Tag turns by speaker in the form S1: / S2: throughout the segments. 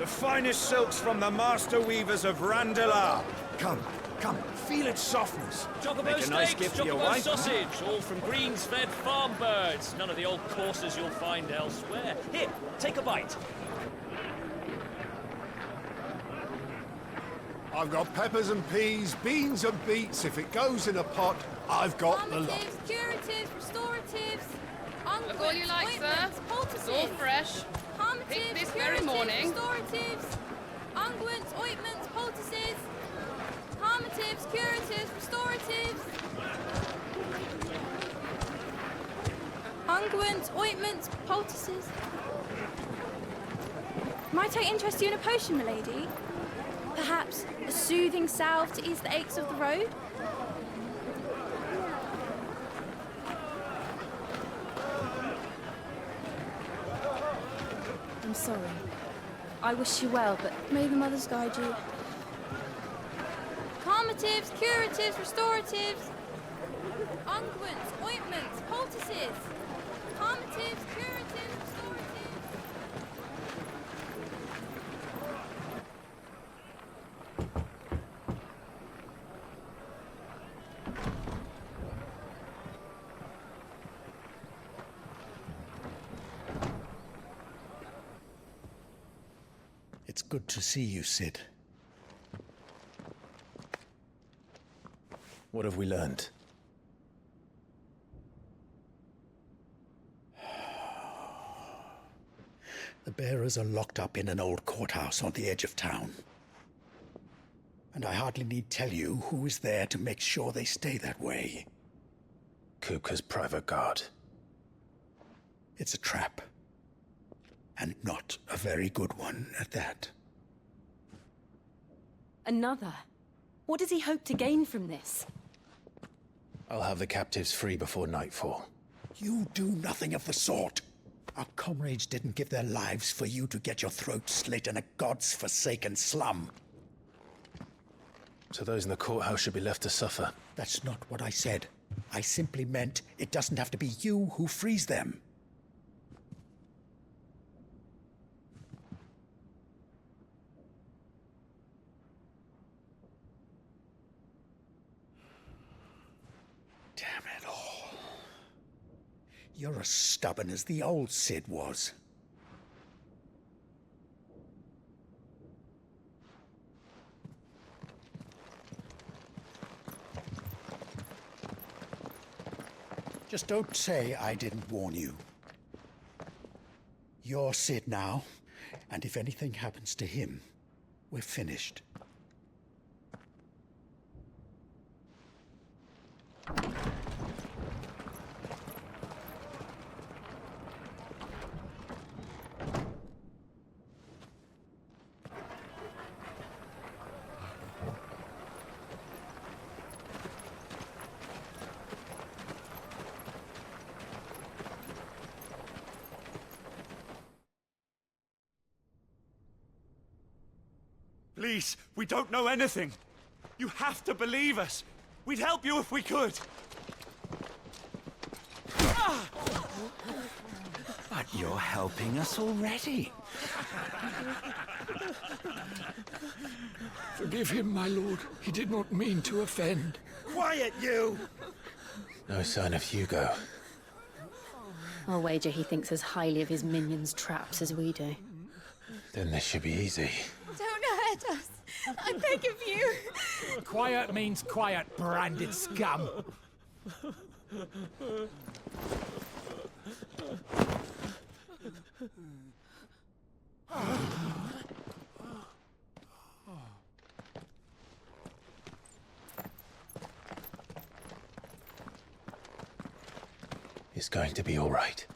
S1: The finest silks from the master weavers of Randalar. Come, come, feel its softness.
S2: Chocobo
S1: Make a nice
S2: steaks,
S1: gift for your
S2: chocobo
S1: wife.
S2: sausage, all from greens-fed farm birds. None of the old courses you'll find elsewhere. Here, take a bite.
S3: I've got peppers and peas, beans and beets. If it goes in a pot, I've got the lot.
S4: Calmatives, curatives, restoratives,
S5: Look all you like, sir.
S4: ointments,
S5: It's all
S4: poultices.
S5: fresh.
S4: Calmatives,
S5: Picked this very
S4: curatives,
S5: morning.
S4: restoratives, unguents, ointments, poultices. Calmatives, curatives, restoratives. Unguents, ointments, poultices. Might I interest you in a potion, milady? Perhaps a soothing salve to ease the aches of the road? I'm sorry. I wish you well, but may the mothers guide you. Calmatives, curatives, restoratives. Unguents, ointments, poultices. Calmatives, curatives, restoratives.
S6: It's good to see you, Cid.
S7: What have we learned?
S6: The bearers are locked up in an old courthouse on the edge of town. And I hardly need tell you who is there to make sure they stay that way.
S7: Kupka's private guard.
S6: It's a trap. And not a very good one at that.
S8: Another? What does he hope to gain from this?
S7: I'll have the captives free before nightfall.
S6: You do nothing of the sort. Our comrades didn't give their lives for you to get your throat slit in a god's-forsaken slum.
S7: So those in the courthouse should be left to suffer.
S6: That's not what I said. I simply meant it doesn't have to be you who frees them. Damn it all. You're as stubborn as the old Cid was. Just don't say I didn't warn you. You're Cid now, and if anything happens to him, we're finished.
S1: Please, we don't know anything. You have to believe us. We'd help you if we could.
S6: But you're helping us already.
S9: Forgive him, my lord. He did not mean to offend.
S1: Quiet, you!
S7: No sign of Hugo.
S8: I'll wager he thinks as highly of his minions' traps as we do.
S7: Then this should be easy.
S4: Don't hurt us. I beg of you.
S9: Quiet means quiet, branded scum.
S7: It's going to be all right.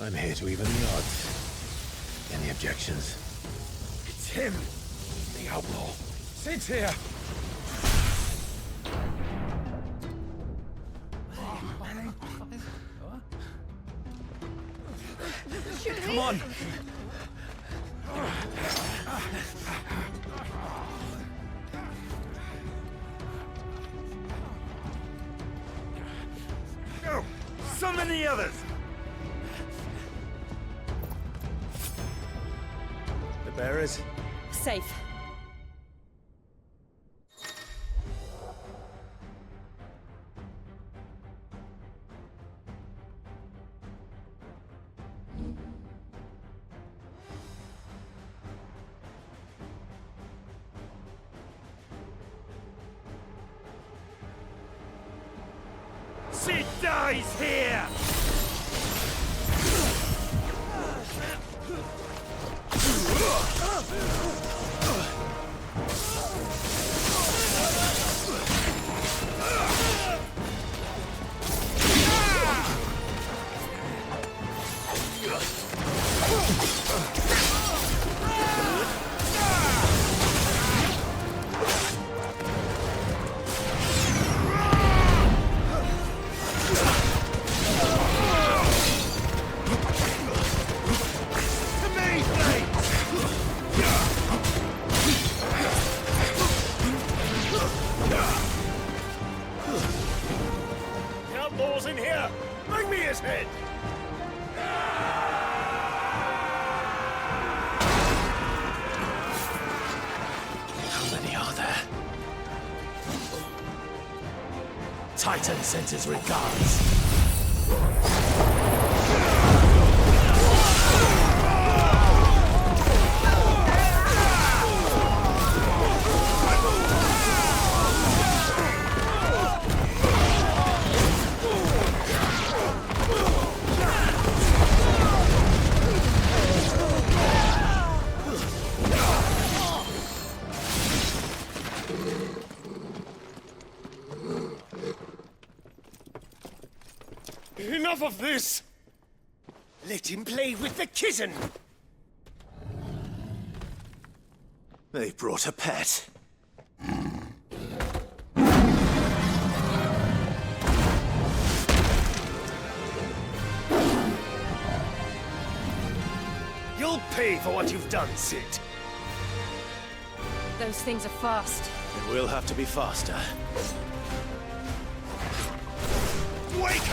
S7: I'm here to even the odds. Any objections?
S9: It's him, the outlaw. Sid's here.
S1: Come on!
S9: Go! so many others! The bearers?
S8: Safe.
S9: She dies here! Outlaws in here! Bring me his head!
S7: How many are there? Titan sends his regards.
S9: Enough of this! Let him play with the kitten! They brought a pet. You'll pay for what you've done, Sid.
S8: Those things are fast.
S9: It will have to be faster. Wake!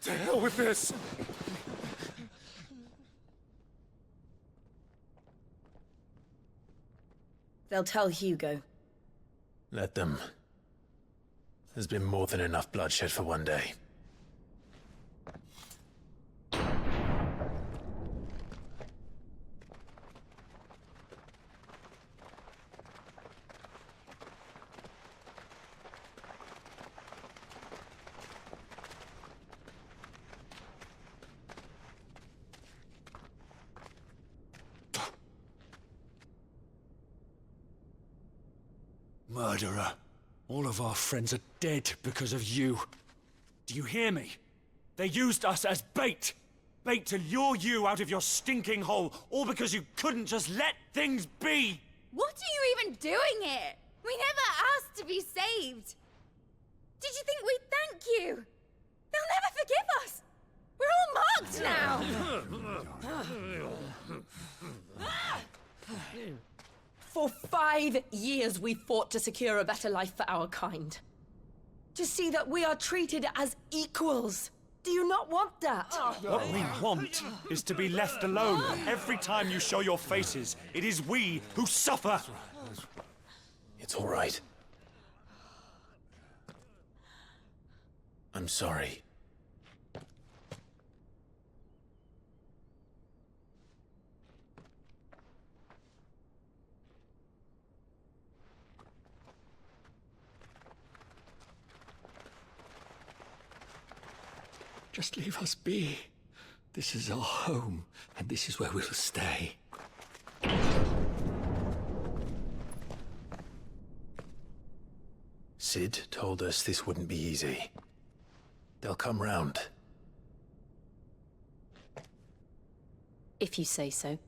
S9: To hell with this!
S8: They'll tell Hugo.
S7: Let them. There's been more than enough bloodshed for one day.
S1: Murderer. All of our friends are dead because of you. Do you hear me? They used us as bait. Bait to lure you out of your stinking hole, all because you couldn't just let things be.
S4: What are you even doing here? We never asked to be saved. Did you think we'd thank you? They'll never forgive us. We're all marked now.
S10: For 5 years we fought to secure a better life for our kind. To see that we are treated as equals. Do you not want that?
S1: What we want is to be left alone. Every time you show your faces, it is we who suffer.
S7: It's all right. I'm sorry.
S6: Just leave us be. This is our home, and this is where we'll stay.
S7: Sid told us this wouldn't be easy. They'll come round.
S8: If you say so.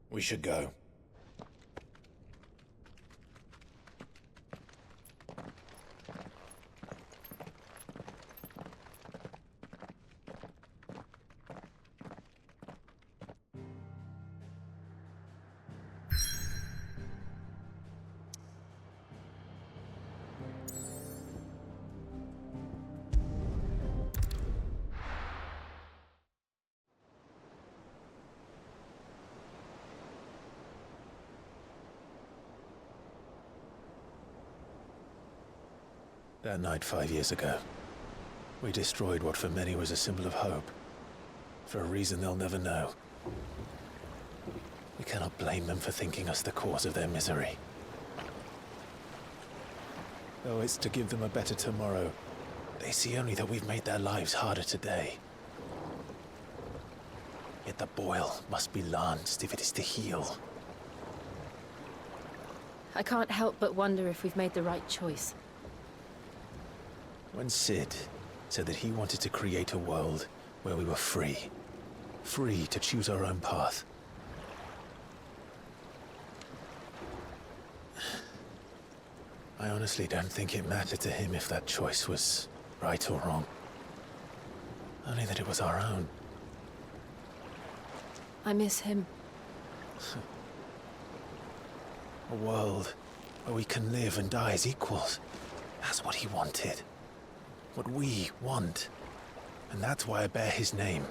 S7: We should go. That night 5 years ago, we destroyed what for many was a symbol of hope. For a reason they'll never know. We cannot blame them for thinking us the cause of their misery. Though it's to give them a better tomorrow, they see only that we've made their lives harder today. Yet the boil must be lanced if it is to heal.
S8: I can't help but wonder if we've made the right choice.
S7: When Sid said that he wanted to create a world where we were free. Free to choose our own path. I honestly don't think it mattered to him if that choice was right or wrong. Only that it was our own.
S8: I miss him.
S7: A world where we can live and die as equals. That's what he wanted. What we want. And that's why I bear his name.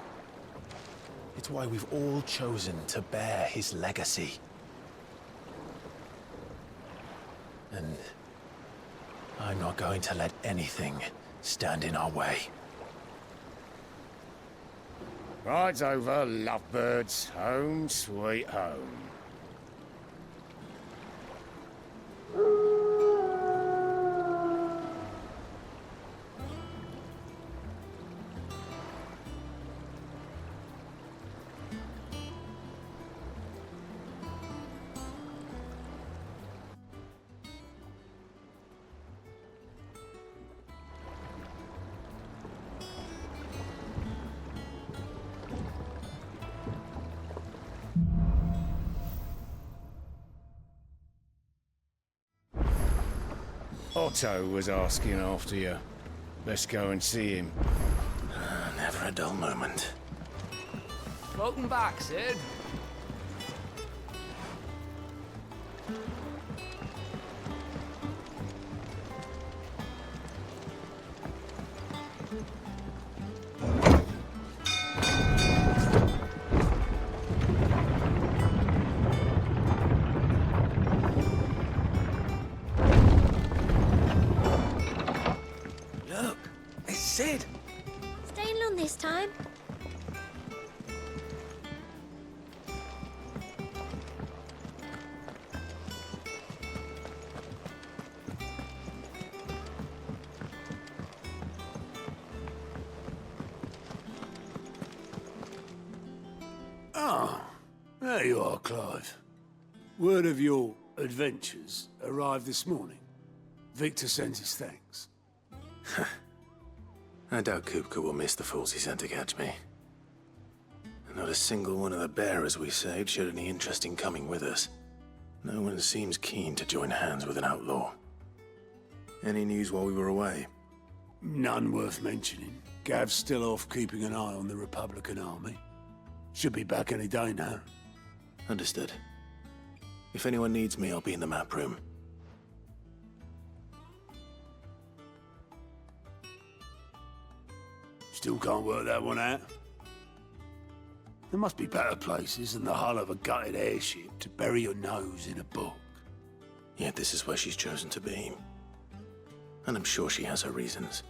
S7: It's why we've all chosen to bear his legacy. And I'm not going to let anything stand in our way.
S9: Rides over, lovebirds, home sweet home. Otto was asking after you. Let's go and see him.
S7: Never a dull moment.
S2: Welcome back, Sid.
S7: Look, it's Sid.
S4: Staying long this time?
S3: Oh, there you are, Clive. Word of your adventures arrived this morning. Victor sends his thanks.
S7: I doubt Kupka will miss the fools he sent to catch me. Not a single one of the bearers we saved showed any interest in coming with us. No one seems keen to join hands with an outlaw. Any news while we were away?
S3: None worth mentioning. Gav's still off keeping an eye on the Republican army. Should be back any day now.
S7: Understood. If anyone needs me, I'll be in the map room.
S3: Still can't work that one out. There must be better places than the hull of a gutted airship to bury your nose in a book.
S7: Yet this is where she's chosen to be. And I'm sure she has her reasons.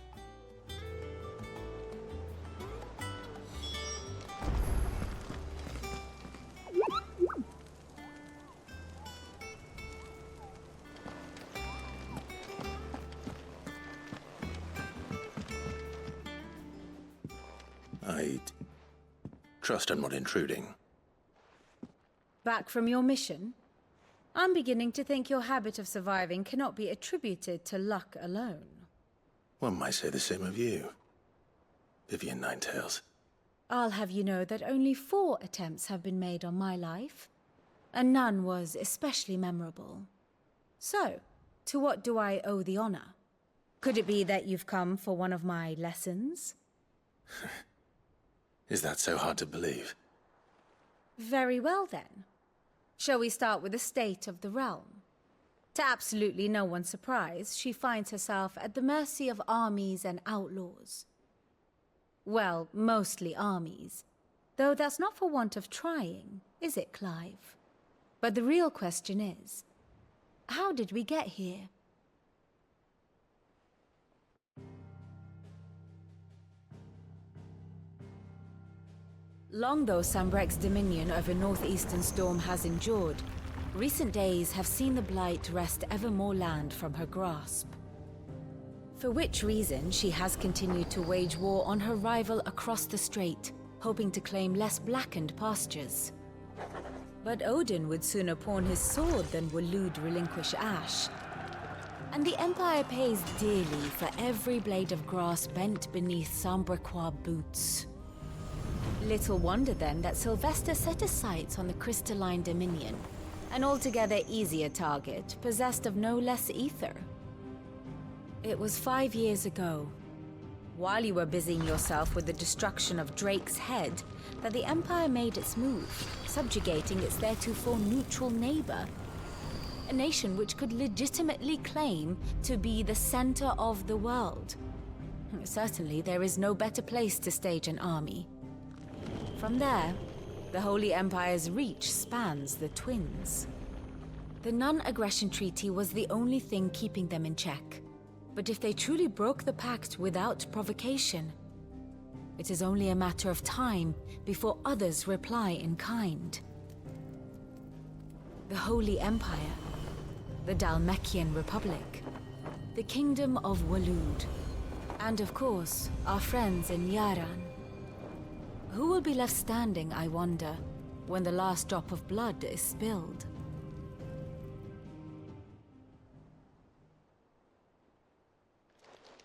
S7: I trust I'm not intruding.
S11: Back from your mission? I'm beginning to think your habit of surviving cannot be attributed to luck alone.
S7: One might say the same of you, Vivian Ninetails.
S11: I'll have you know that only 4 attempts have been made on my life, and none was especially memorable. So, to what do I owe the honor? Could it be that you've come for one of my lessons?
S7: Is that so hard to believe?
S11: Very well then. Shall we start with the state of the realm? To absolutely no one's surprise, she finds herself at the mercy of armies and outlaws. Well, mostly armies. Though that's not for want of trying, is it, Clive? But the real question is, how did we get here? Long though Sambrek's dominion over northeastern Storm has endured, recent days have seen the Blight wrest ever more land from her grasp. For which reason she has continued to wage war on her rival across the strait, hoping to claim less blackened pastures. But Odin would sooner pawn his sword than Waloed relinquish Ash. And the Empire pays dearly for every blade of grass bent beneath Sambrequois boots. Little wonder then that Sylvester set his sights on the Crystalline Dominion, an altogether easier target, possessed of no less ether. It was 5 years ago, while you were busying yourself with the destruction of Drake's head, that the Empire made its move, subjugating its theretofore neutral neighbor. A nation which could legitimately claim to be the center of the world. Certainly, there is no better place to stage an army. From there, the Holy Empire's reach spans the Twins. The non-aggression treaty was the only thing keeping them in check. But if they truly broke the pact without provocation, it is only a matter of time before others reply in kind. The Holy Empire, the Dhalmekian Republic, the Kingdom of Waloed, and of course, our friends in Yaran. Who will be left standing, I wonder, when the last drop of blood is spilled?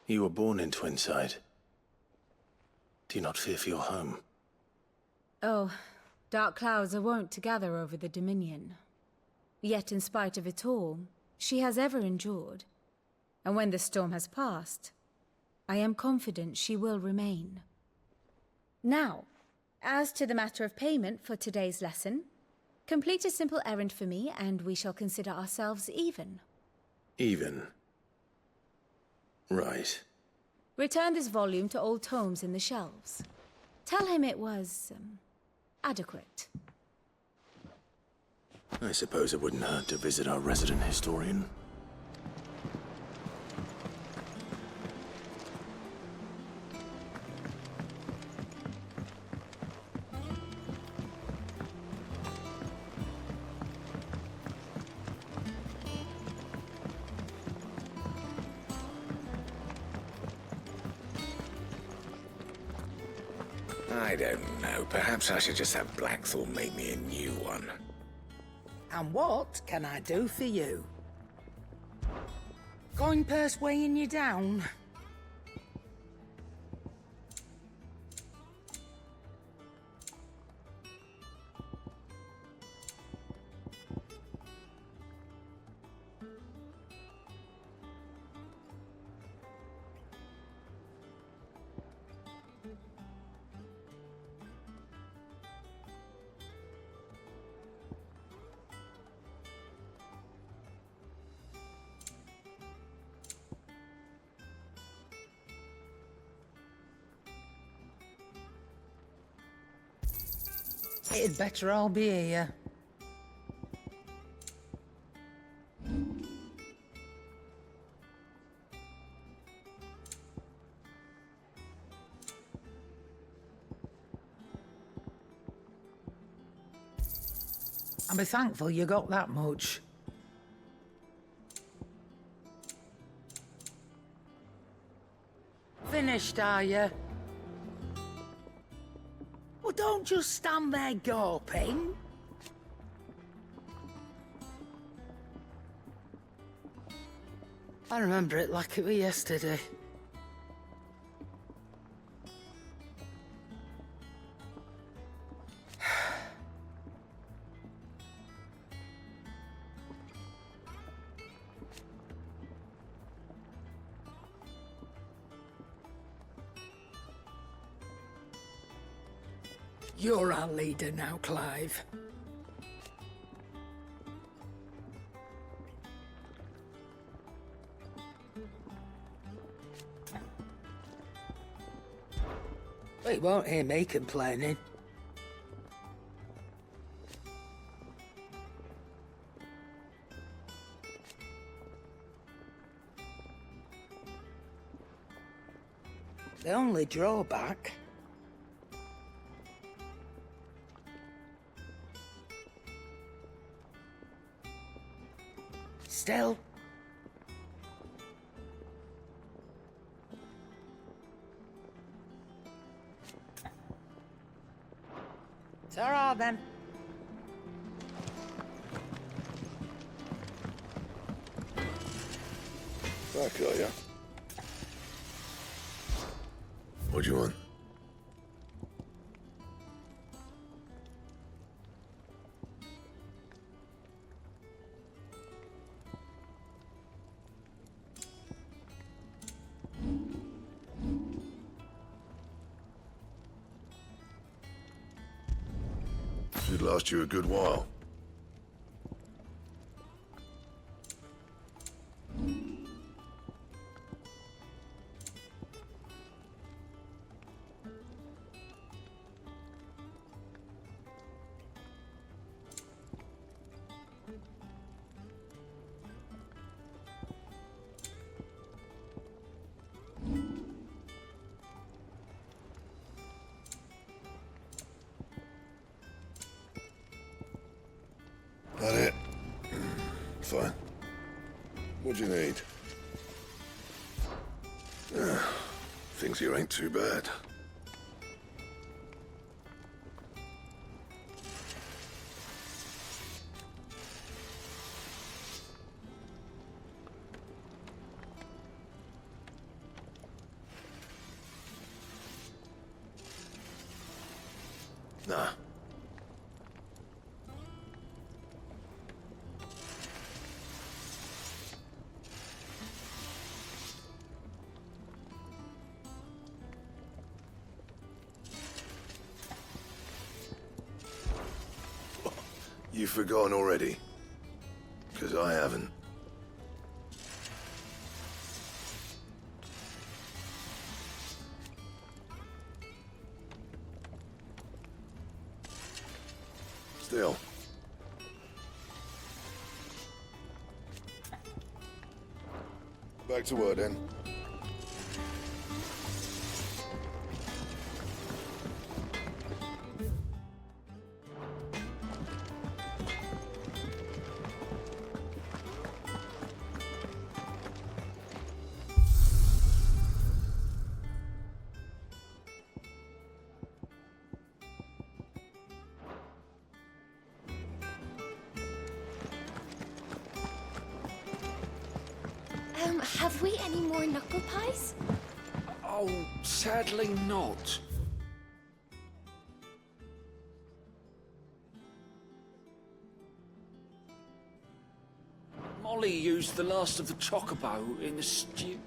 S7: You were born in Twinside. Do you not fear for your home?
S11: Oh, dark clouds are wont to gather over the Dominion. Yet in spite of it all, she has ever endured. And when the storm has passed, I am confident she will remain. Now, as to the matter of payment for today's lesson, complete a simple errand for me and we shall consider ourselves even.
S7: Even? Right.
S11: Return this volume to old tomes in the shelves. Tell him it was, adequate.
S7: I suppose it wouldn't hurt to visit our resident historian.
S9: I don't know. Perhaps I should just have Blackthorn make me a new one.
S12: And what can I do for you? Coin purse weighing you down? It'd better all be here. I'll be thankful you got that much. Finished, are you? Well, don't just stand there gawping. I remember it like it was yesterday. You're our leader now, Clive. Well, you won't hear me complaining. The only drawback... Still... Ta-ra, then.
S13: Back, are ya? What do you want? Should last you a good while. That it? Fine. What do you need? Things here ain't too bad. Nah. You've forgotten already? Because I haven't. Still. Back to work then.
S4: Have we any more knuckle pies?
S1: Oh, sadly not. Molly used the last of the chocobo in the stew.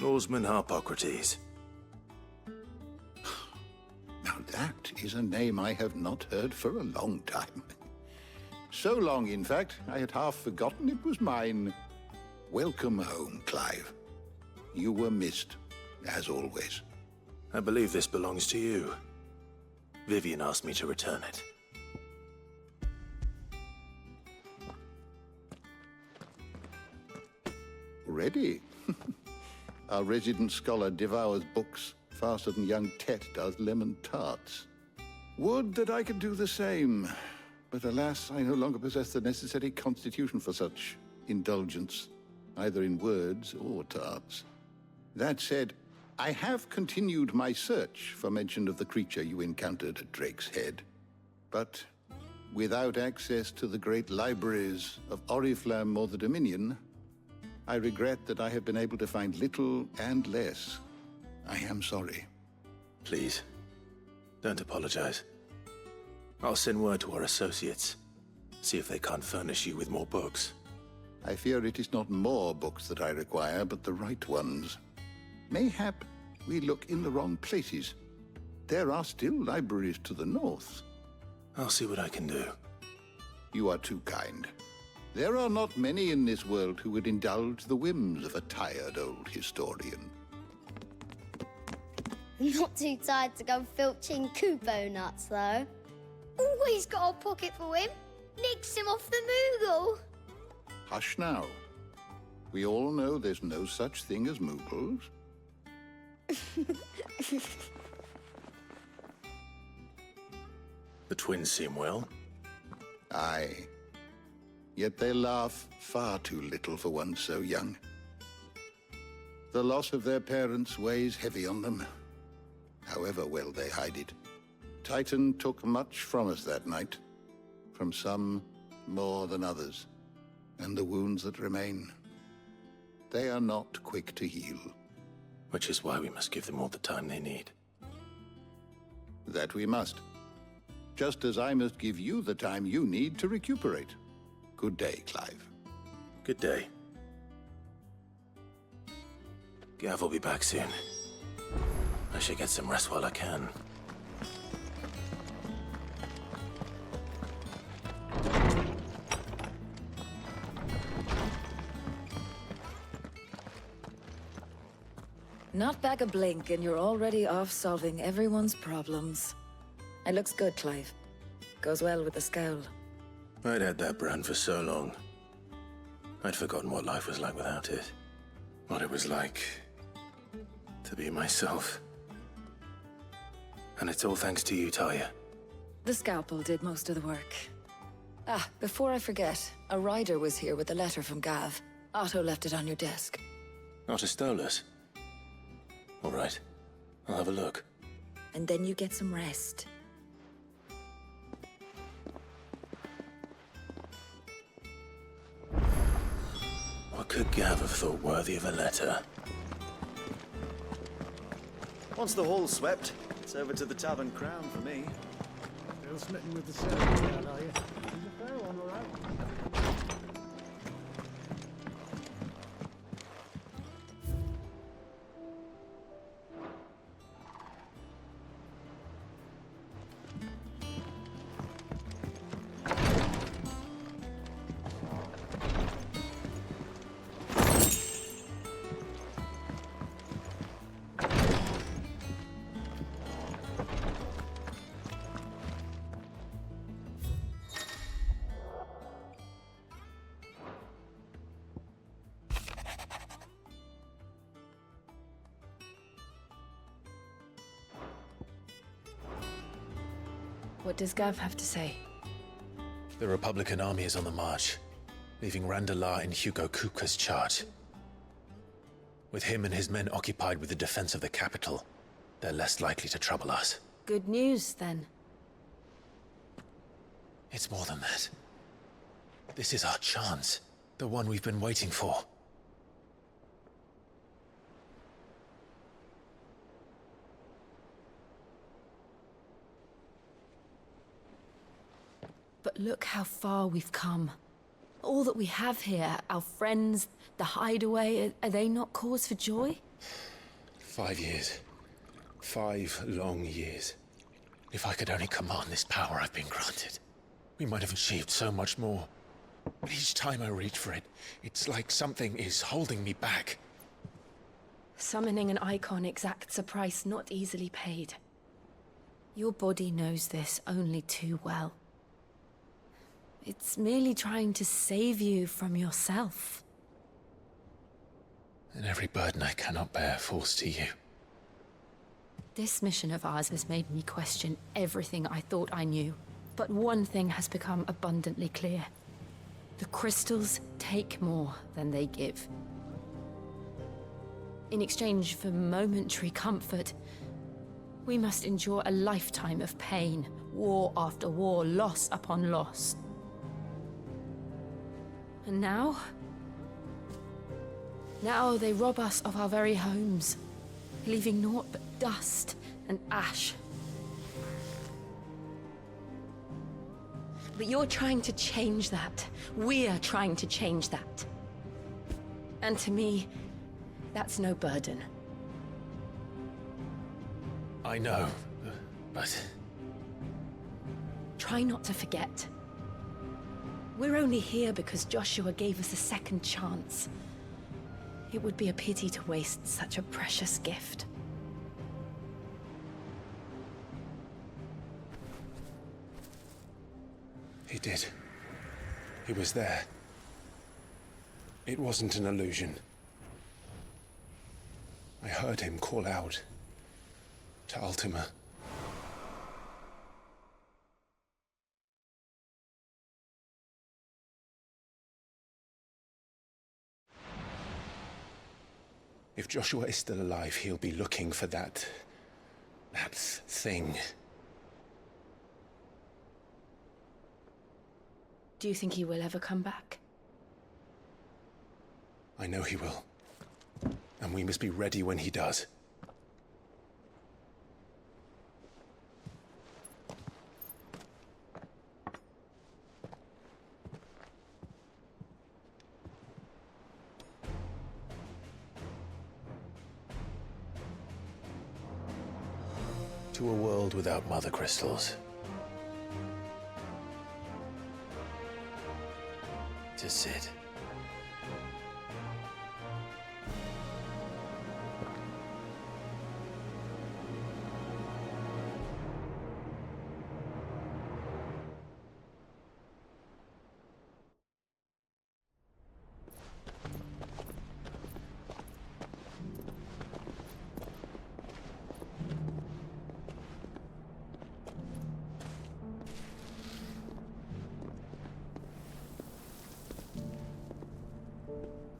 S7: Norseman Harpocrates.
S6: Now that is a name I have not heard for a long time. So long, in fact, I had half forgotten it was mine. Welcome home, Clive. You were missed, as always.
S7: I believe this belongs to you. Vivian asked me to return it.
S6: Ready? Our resident scholar devours books faster than young Tet does lemon tarts. Would that I could do the same. But alas, I no longer possess the necessary constitution for such indulgence, either in words or tarts. That said, I have continued my search for mention of the creature you encountered at Drake's Head. But without access to the great libraries of Oriflamme or the Dominion, I regret that I have been able to find little and less. I am sorry.
S7: Please, don't apologize. I'll send word to our associates. See if they can't furnish you with more books.
S6: I fear it is not more books that I require, but the right ones. Mayhap we look in the wrong places. There are still libraries to the north.
S7: I'll see what I can do.
S6: You are too kind. There are not many in this world who would indulge the whims of a tired old historian.
S14: Not too tired to go filching Kupo nuts, though. Always got a pocket for him. Nicks him off the Moogle.
S6: Hush now. We all know there's no such thing as Moogles.
S7: The twins seem well.
S6: Aye. Yet they laugh far too little for one so young. The loss of their parents weighs heavy on them, however well they hide it. Titan took much from us that night, from some more than others, and the wounds that remain, they are not quick to heal.
S7: Which is why we must give them all the time they need.
S6: That we must. Just as I must give you the time you need to recuperate. Good day, Clive.
S7: Good day. Gav will be back soon. I should get some rest while I can.
S11: Not back a blink and you're already off solving everyone's problems. It looks good, Clive. Goes well with the scowl.
S7: I'd had that brand for so long. I'd forgotten what life was like without it. What it was like to be myself. And it's all thanks to you, Talia.
S11: The scalpel did most of the work. Ah, before I forget, a rider was here with a letter from Gav. Otto left it on your desk.
S7: Not a Stolas. All right. I'll have a look.
S11: And then you get some rest.
S7: What could Gav have thought worthy of a letter?
S15: Once the hall's swept, it's over to the Tavern Crown for me.
S16: Still smitten with the servant down, are you? He's a fair one, all right.
S8: What does Gav have to say?
S7: The Republican army is on the march, leaving Randalar in Hugo Kupka's charge. With him and his men occupied with the defense of the capital, they're less likely to trouble us.
S8: Good news, then.
S7: It's more than that. This is our chance. The one we've been waiting for.
S8: But look how far we've come. All that we have here, our friends, the hideaway, are they not cause for joy?
S7: 5 years. 5 long years. If I could only command this power I've been granted, we might have achieved so much more. But each time I reach for it, it's like something is holding me back.
S8: Summoning an icon exacts a price not easily paid. Your body knows this only too well. It's merely trying to save you from yourself.
S7: And every burden I cannot bear falls to you.
S8: This mission of ours has made me question everything I thought I knew. But one thing has become abundantly clear. The crystals take more than they give. In exchange for momentary comfort, we must endure a lifetime of pain, war after war, loss upon loss. And now they rob us of our very homes, leaving naught but dust and ash. But you're trying to change that. We're trying to change that. And to me, that's no burden.
S7: I know, but...
S8: Try not to forget. We're only here because Joshua gave us a second chance. It would be a pity to waste such a precious gift.
S7: He did. He was there. It wasn't an illusion. I heard him call out to Ultima. If Joshua is still alive, he'll be looking for that thing.
S8: Do you think he will ever come back?
S7: I know he will. And we must be ready when he does. To a world without mother crystals. To Cid.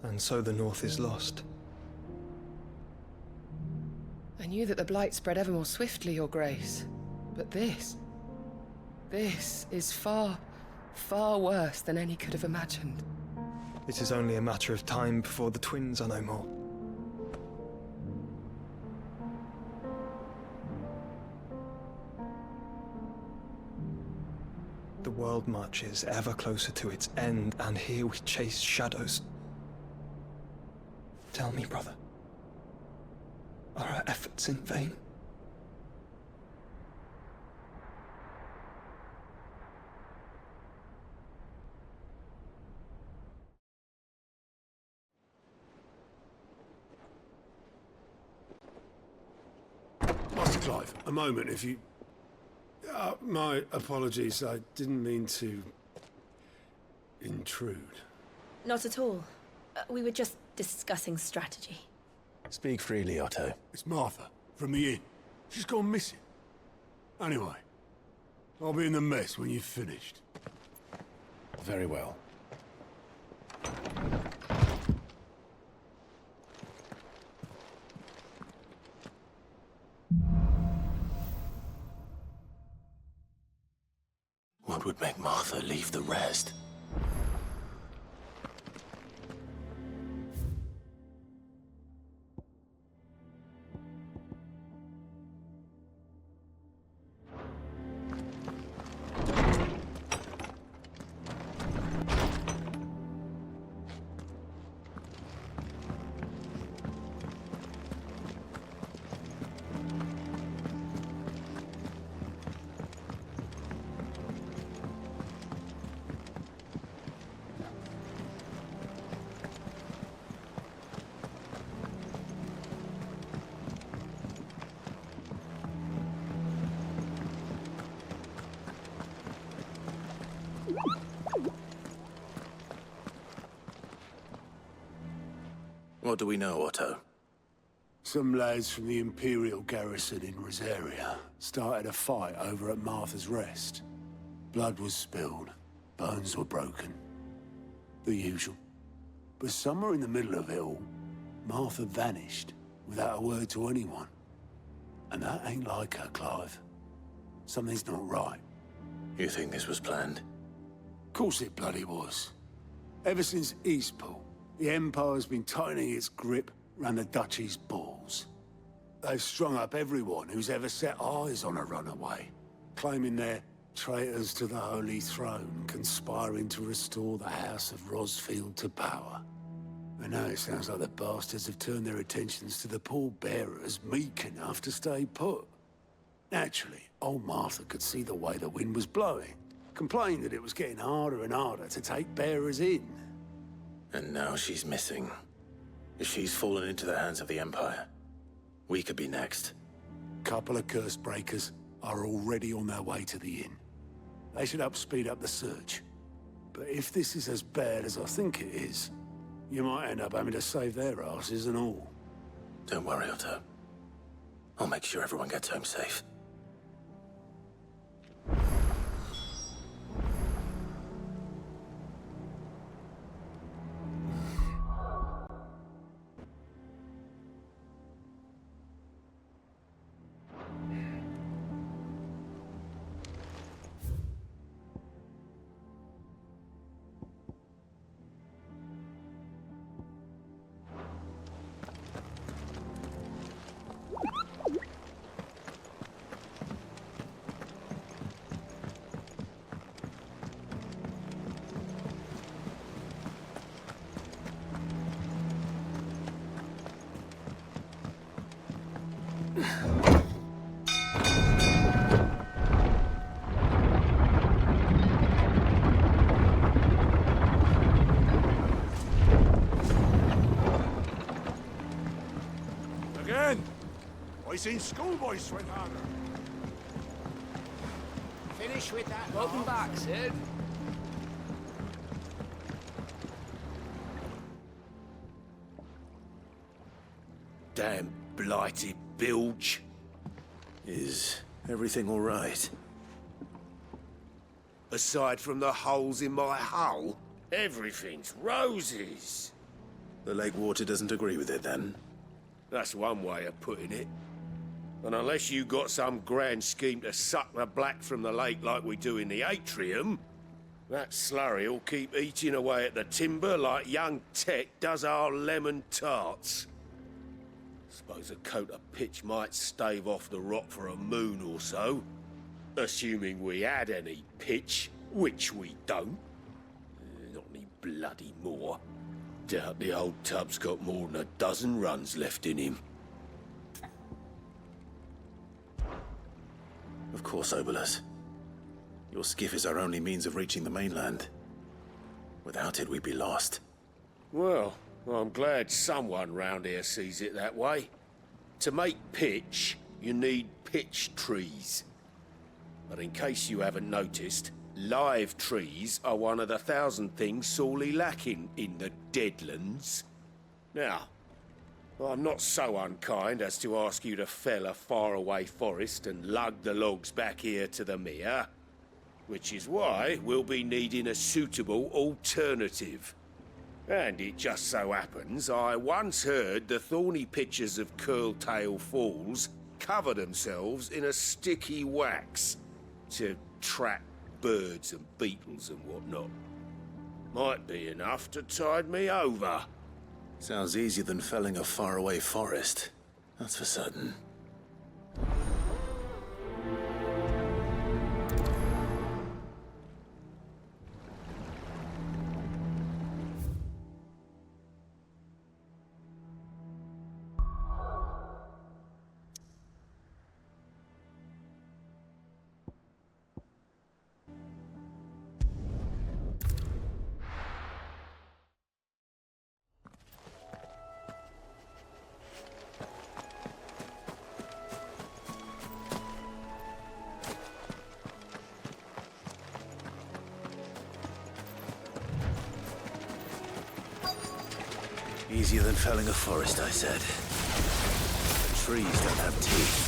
S17: And so the North is lost.
S12: I knew that the Blight spread ever more swiftly, Your Grace. But this is far, far worse than any could have imagined.
S17: It is only a matter of time before the twins are no more. The world marches ever closer to its end, and here we chase shadows. Tell me, brother, are our efforts in vain?
S3: Master Clive, a moment, if you... my apologies, I didn't mean to... intrude.
S8: Not at all. We were just discussing strategy.
S7: Speak freely, Otto.
S3: It's Martha, from the inn. She's gone missing. Anyway, I'll be in the mess when you've finished.
S17: Very well.
S7: What would make Martha leave the rest?
S6: What do we know, Otto?
S3: Some lads from the Imperial garrison in Rosaria started a fight over at Martha's Rest. Blood was spilled, bones were broken. The usual. But somewhere in the middle of it all, Martha vanished without a word to anyone. And that ain't like her, Clive. Something's not right.
S6: You think this was planned?
S3: Of course it bloody was. Ever since Eastpool, the Empire's been tightening its grip round the Duchy's balls. They've strung up everyone who's ever set eyes on a runaway, claiming they're traitors to the Holy Throne, conspiring to restore the House of Rosfield to power. And now it sounds like the bastards have turned their attentions to the pallbearers meek enough to stay put. Naturally, old Martha could see the way the wind was blowing, complained that it was getting harder and harder to take bearers in.
S6: And now she's missing. If she's fallen into the hands of the Empire, we could be next.
S3: Couple of curse breakers are already on their way to the inn. They should help speed up the search. But if this is as bad as I think it is, you might end up having to save their asses and all.
S6: Don't worry, Otto. I'll make sure everyone gets home safe.
S3: Again! I seen schoolboys sweat harder.
S9: Finish with that.
S2: Welcome back, Sid.
S3: Damn blighted bilge.
S6: Is everything all right?
S9: Aside from the holes in my hull, everything's roses.
S6: The lake water doesn't agree with it, then?
S9: That's one way of putting it. And unless you got some grand scheme to suck the black from the lake like we do in the atrium, that slurry'll keep eating away at the timber like young Tech does our lemon tarts. Suppose a coat of pitch might stave off the rot for a moon or so. Assuming we had any pitch, which we don't. Not any bloody more. Doubt the old tub's got more than a dozen runs left in him.
S6: Of course, Obolus. Your skiff is our only means of reaching the mainland. Without it, we'd be lost.
S9: Well, I'm glad someone round here sees it that way. To make pitch, you need pitch trees. But in case you haven't noticed, live trees are one of the 1,000 things sorely lacking in the Deadlands. Now, I'm not so unkind as to ask you to fell a faraway forest and lug the logs back here to the mere. which is why we'll be needing a suitable alternative. And it just so happens I once heard the thorny pitchers of Curltail Falls cover themselves in a sticky wax to trap birds and beetles and whatnot. Might be enough to tide me over.
S7: Sounds easier than felling a faraway forest. That's for certain. Easier than felling a forest, I said. The trees don't have teeth.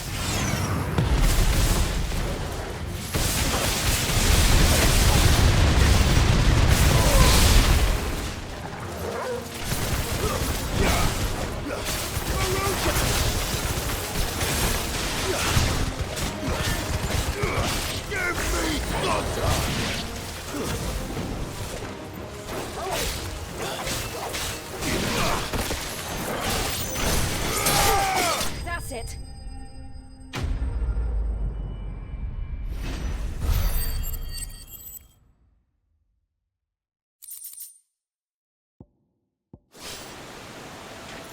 S8: That's it.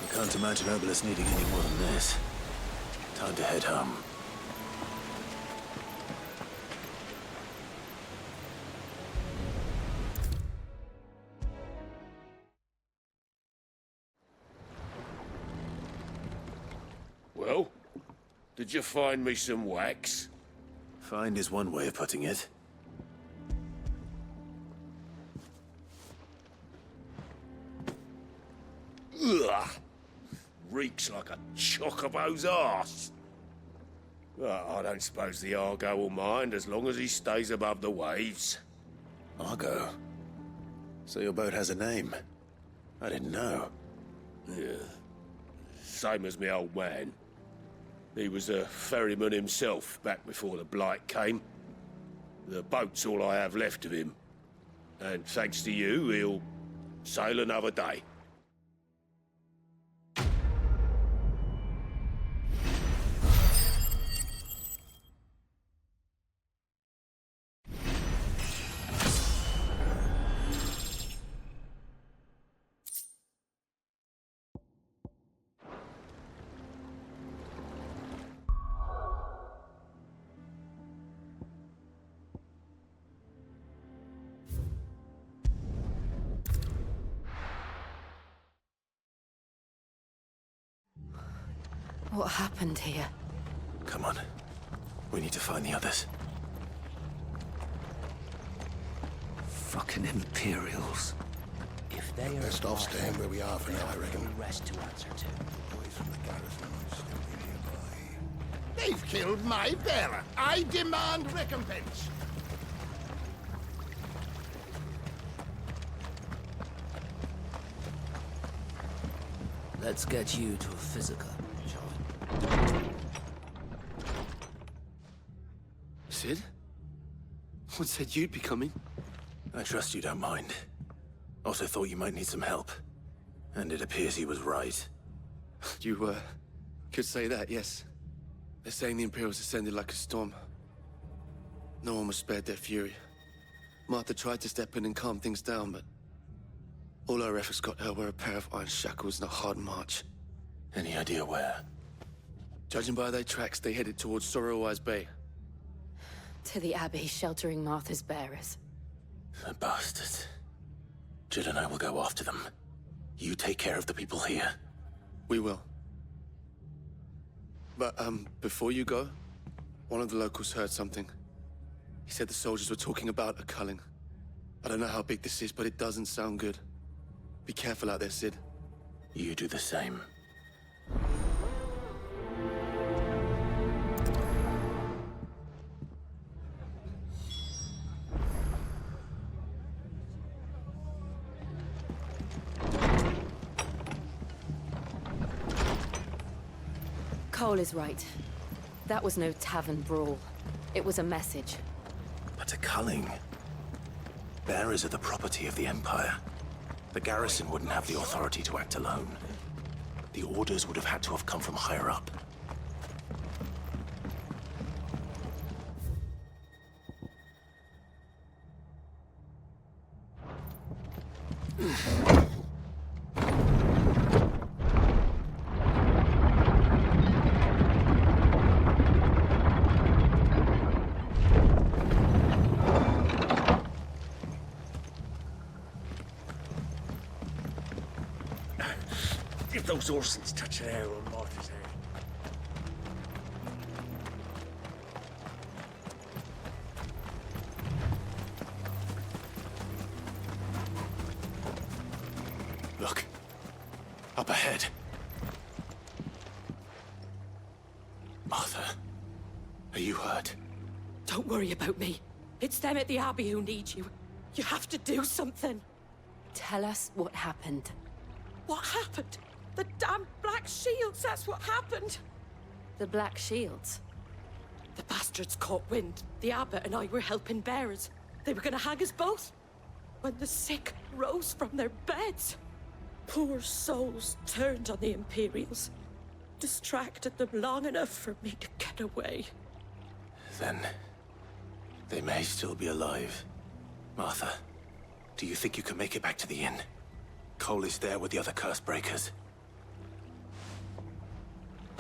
S7: I can't imagine Obelisk needing any more than this. Time to head home.
S9: Well, did you find me some wax?
S7: Find is one way of putting it.
S9: Ugh! Reeks like a chocobo's arse. Well, I don't suppose the Argo will mind as long as he stays above the waves.
S7: Argo? So your boat has a name? I didn't know.
S9: Yeah. Same as me old man. He was a ferryman himself back before the Blight came. The boat's all I have left of him. And thanks to you, he'll sail another day.
S8: What happened here?
S7: Come on. We need to find the others.
S18: Fucking Imperials. If they are
S13: Best off staying where we are for now, I reckon.
S18: Rest to answer to.
S19: They've killed my bearer. I demand recompense.
S18: Let's get you to a physical, shall we?
S20: Sid? What said you'd be coming?
S7: I trust you don't mind. Also thought you might need some help. And it appears he was right.
S20: You, could say that, yes. They're saying the Imperials descended like a storm. No one was spared their fury. Martha tried to step in and calm things down, but all our efforts got her were a pair of iron shackles and a hard march.
S7: Any idea where?
S20: Judging by their tracks, they headed towards Sorrowwise Bay.
S8: To the Abbey, sheltering Martha's bearers.
S7: The bastards. Jill and I will go after them. You take care of the people here.
S20: We will. But, before you go, one of the locals heard something. He said the soldiers were talking about a culling. I don't know how big this is, but it doesn't sound good. Be careful out there, Sid.
S7: You do the same.
S8: Cole is right. That was no tavern brawl. It was a message.
S7: But a culling. Bearers are the property of the Empire. The garrison wouldn't have the authority to act alone. The orders would have had to have come from higher up.
S9: If those Orsons touch an arrow on Martha's head.
S7: Look. Up ahead. Martha. Are you hurt?
S10: Don't worry about me. It's them at the Abbey who need you. You have to do something.
S8: Tell us what happened.
S10: What happened? The damn Black Shields, that's what happened.
S8: The Black Shields?
S10: The bastards caught wind. The abbot and I were helping bearers. They were gonna hang us both. When the sick rose from their beds, poor souls turned on the Imperials. Distracted them long enough for me to get away.
S7: Then... they may still be alive. Martha, do you think you can make it back to the inn? Cole is there with the other curse breakers.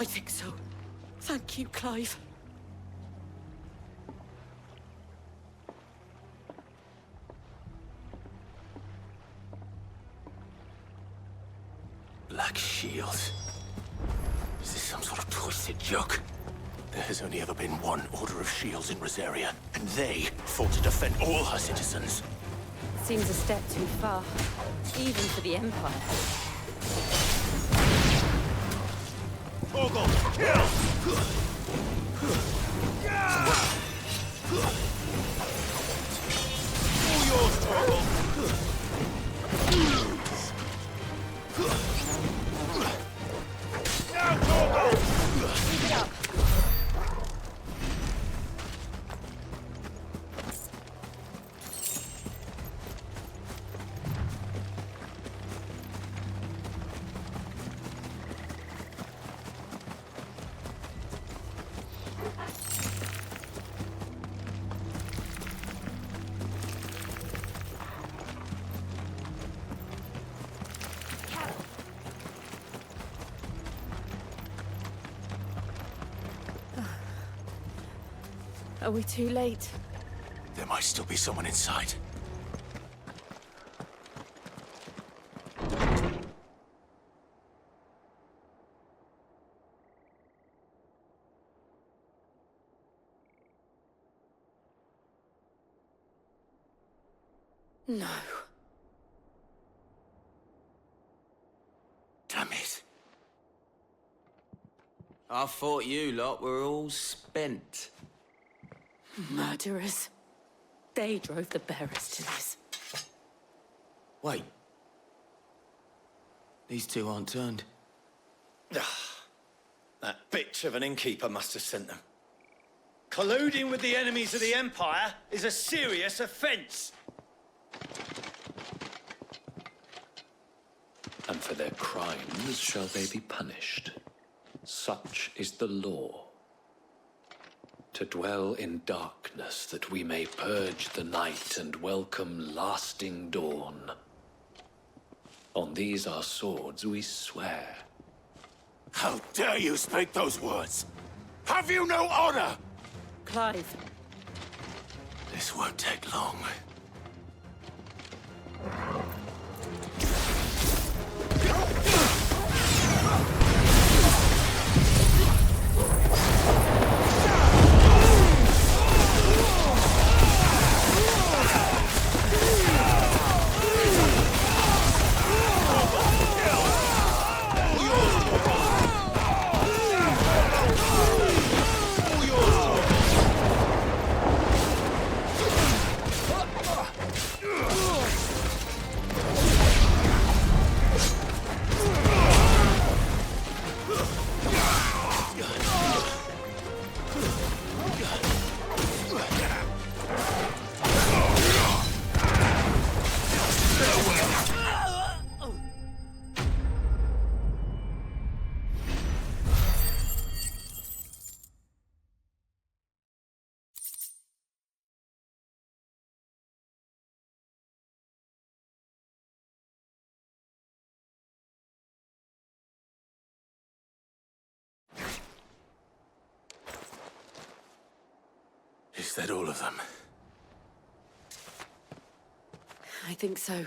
S10: I think so. Thank you, Clive.
S7: Black Shields. Is this some sort of twisted joke? There has only ever been one Order of Shields in Rosaria, and they fought to defend all her citizens.
S8: Seems a step too far, even for the Empire.
S9: Torgal, kill! All yours, Torgal! Now, Torgal!
S8: Keep it up. Are we too late?
S7: There might still be someone inside.
S8: No.
S7: Damn it.
S18: I thought you lot were all spent.
S10: Murderers. They drove the bearers to this.
S18: Wait. These two aren't turned.
S21: That bitch of an innkeeper must have sent them. Colluding with the enemies of the Empire is a serious offence.
S22: And for their crimes shall they be punished. Such is the law. To dwell in darkness that we may purge the night and welcome lasting dawn. On these our swords we swear.
S9: How dare you speak those words? Have you no honor?
S10: Clive.
S7: This won't take long. Is that all of them?
S10: I think so.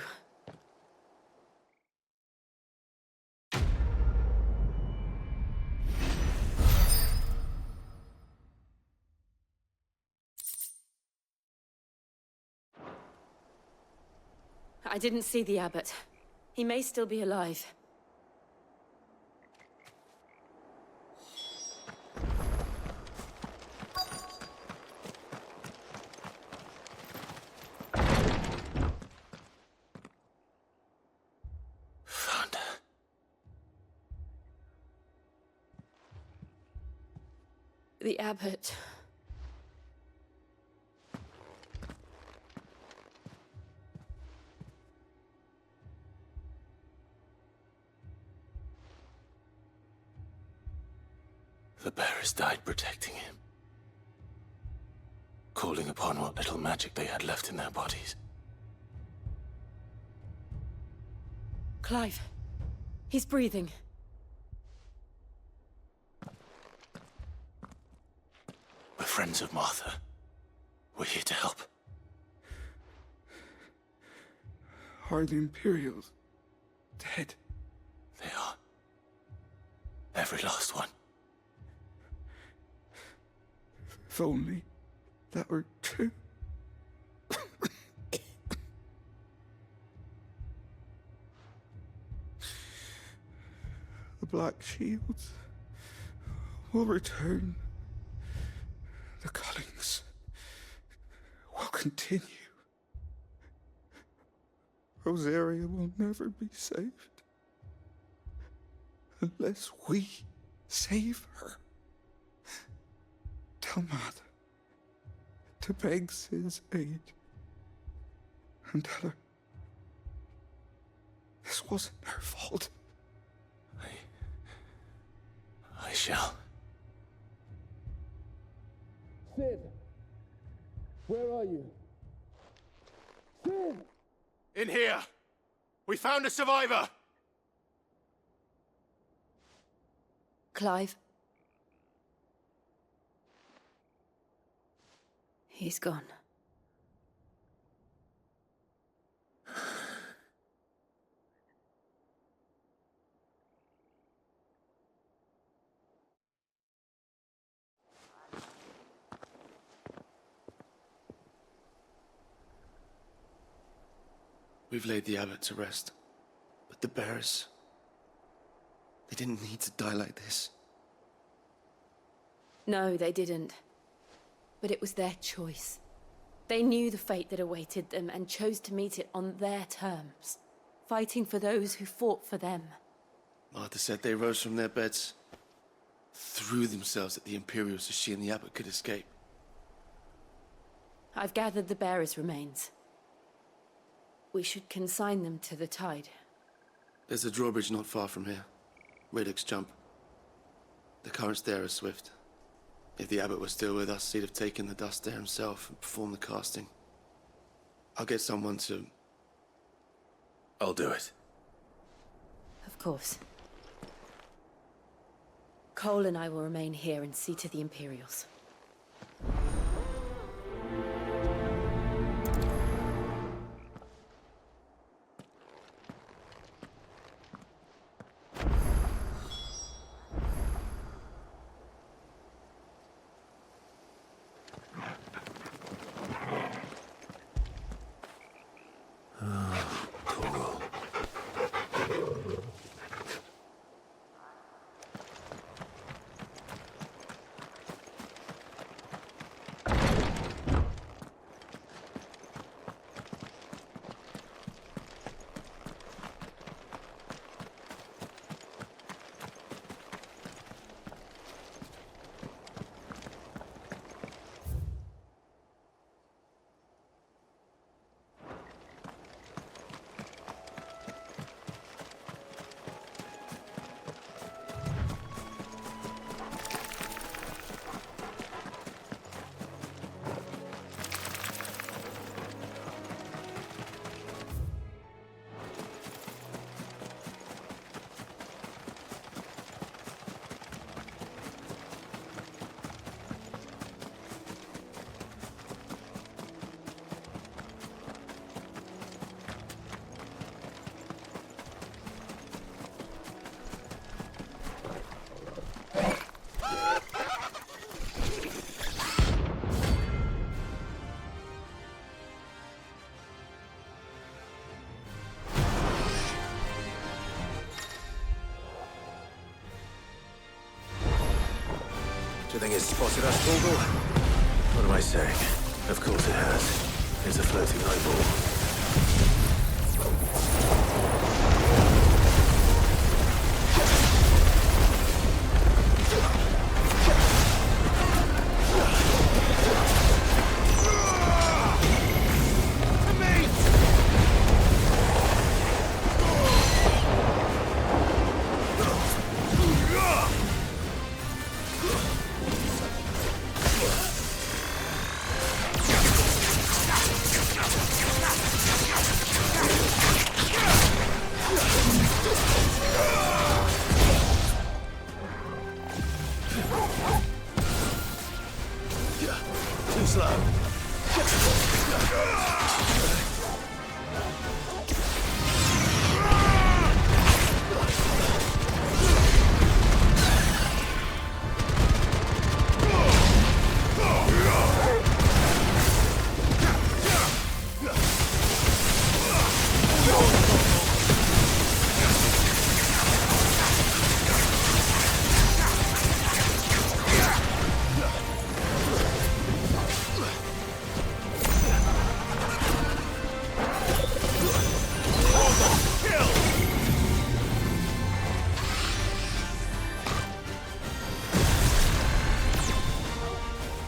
S10: I didn't see the abbot. He may still be alive.
S7: Found her.
S10: The abbot.
S7: The bearers died protecting him. Calling upon what little magic they had left in their bodies.
S10: Clive. He's breathing.
S7: We're friends of Martha. We're here to help.
S4: Are the Imperials dead?
S7: They are. Every last one.
S4: If only that were true. The Black Shields will return. The Cullings will continue. Rosaria will never be saved unless we save her. Tell Mother to beg Sid's aid and tell her this wasn't her fault.
S7: I shall.
S4: Sid, where are you? Sid!
S9: In here! We found a survivor!
S10: Clive. He's gone.
S20: We've laid the abbot to rest, but the bearers, they didn't need to die like this.
S10: No, they didn't. But it was their choice. They knew the fate that awaited them and chose to meet it on their terms, fighting for those who fought for them.
S20: Martha said they rose from their beds, threw themselves at the Imperials so she and the abbot could escape.
S10: I've gathered the bearers' remains. We should consign them to the tide.
S20: There's a drawbridge not far from here. Radix Jump. The currents there are swift. If the abbot was still with us, he'd have taken the dust there himself and performed the casting. I'll get someone to...
S7: I'll do it.
S10: Of course. Cole and I will remain here and see to the Imperials.
S7: think it's spotted us, Torgal? What am I saying? Of course it has. It's a floating eyeball. Too slow.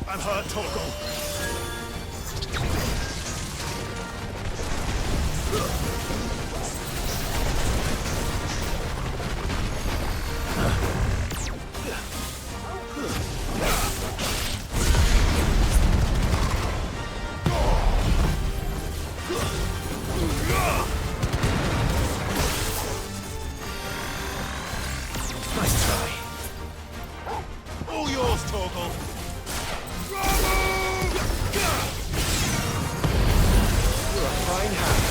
S1: I'm hurt, Torgal.
S7: Nice try.
S1: All yours, Torgal.
S7: You're a fine hand.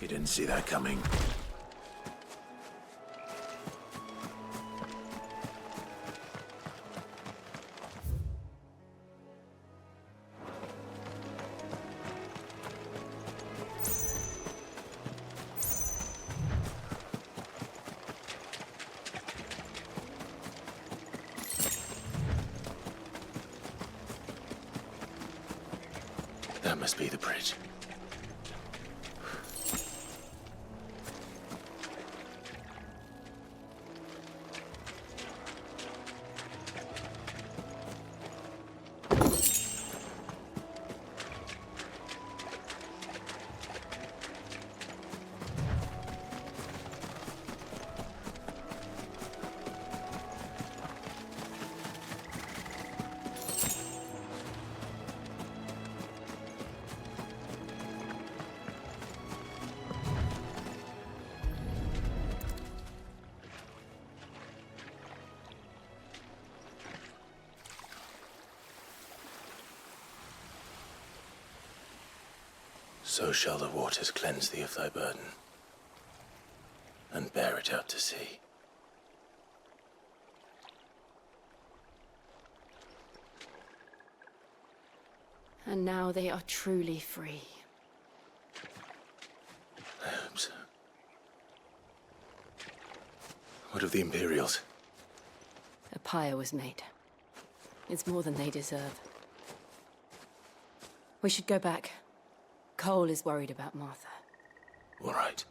S7: You didn't see that coming. That must be the bridge. So shall the waters cleanse thee of thy burden, and bear it out to sea.
S8: And now they are truly free.
S7: I hope so. What of the Imperials?
S8: A pyre was made. It's more than they deserve. We should go back. Cole is worried about Martha.
S7: All right.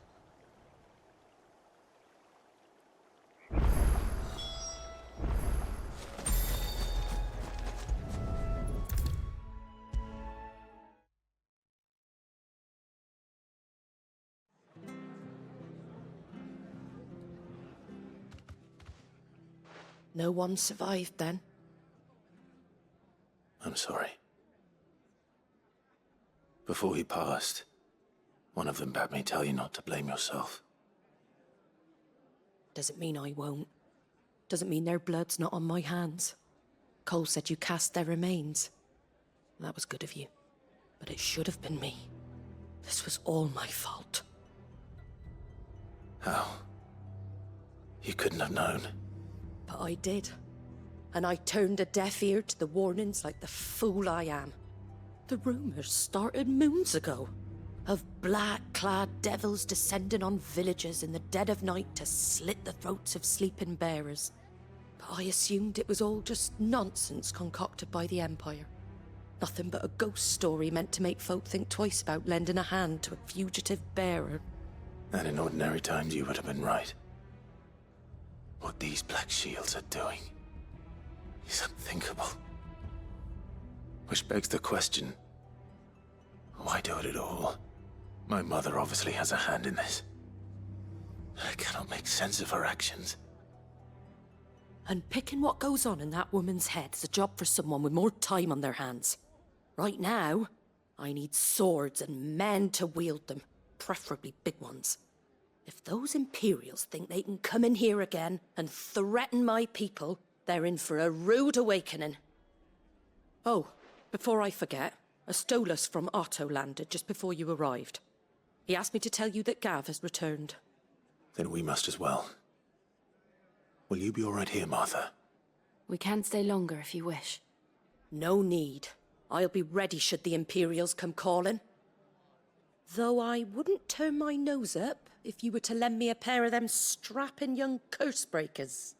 S10: No one survived then?
S7: I'm sorry. Before he passed, one of them bade me tell you not to blame yourself.
S10: Doesn't mean I won't. Doesn't mean their blood's not on my hands. Cole said you cast their remains. That was good of you. But it should have been me. This was all my fault.
S7: How? You couldn't have known.
S10: But I did. And I turned a deaf ear to the warnings like the fool I am. The rumors started moons ago. Of black-clad devils descending on villages in the dead of night to slit the throats of sleeping bearers. But I assumed it was all just nonsense concocted by the Empire. Nothing but a ghost story meant to make folk think twice about lending a hand to a fugitive bearer.
S7: And in ordinary times you would have been right. What these Black Shields are doing is unthinkable. Which begs the question, why do it at all? My mother obviously has a hand in this. I cannot make sense of her actions.
S10: And picking what goes on in that woman's head is a job for someone with more time on their hands. Right now, I need swords and men to wield them, preferably big ones. If those Imperials think they can come in here again and threaten my people, they're in for a rude awakening. Oh, before I forget, a Stolas from Otto landed just before you arrived. He asked me to tell you that Gav has returned.
S7: Then we must as well. Will you be all right here, Martha?
S8: We can stay longer if you wish.
S10: No need. I'll be ready should the Imperials come calling. Though I wouldn't turn my nose up if you were to lend me a pair of them strapping young curse breakers.